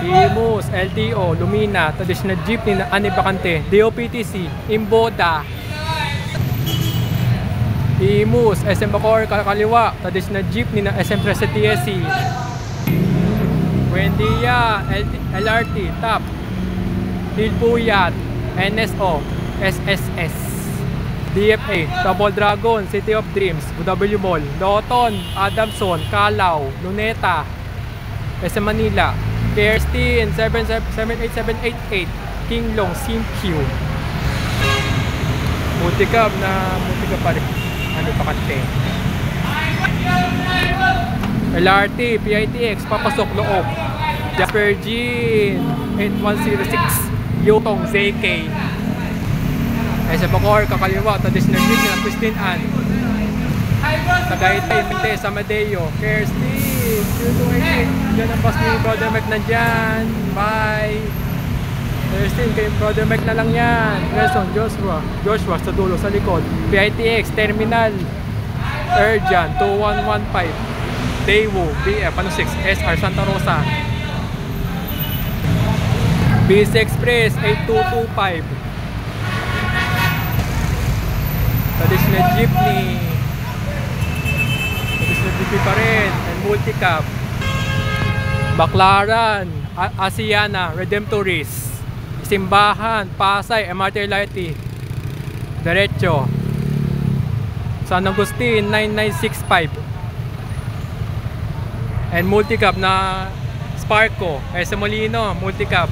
Imus, LTO, Lumina, traditional jeepney na Anibacante, DOPTC, Imboda. Imus, SM Bacoor, Kaliwa, traditional jeepney na SM Trece TSC. Buendia, LRT, TAP, Hilpuyat, NSO, SSS. DFA, Double Dragon, City of Dreams, W Mall, Loton, Adamson, Calao, Luneta, SM Manila, Kerstin, 78788, Kinglong, SimQ. Multicab pa rin. Ano pa kante? LRT, PITX, papasok loob. Jasper Jean, 8106, Yutong, ZK. SM Bacoor, Kakaliwa, traditional jeep na Christine Ann. Tagaytay, Minte, Samadeo, Kerstin, 0288. Diyan ang bus ni Brother Mike na dyan. Bye! Kerstin, kay Brother Mike na lang yan. Reson, Joshua sa dulo, sa likod. PITX, Terminal, Urjan, 2115. Daewoo, BF, 6, SR, Santa Rosa. BC Express, 8225. Traditional jeepney. Traditional jeepney pa rin. And multicab. Baclaran, Asiana, Redemptorist. Simbahan, Pasay, MRT LRT. Diretso. San Agustin, 9965. And multicab na Sparco, SM Molino, multicab.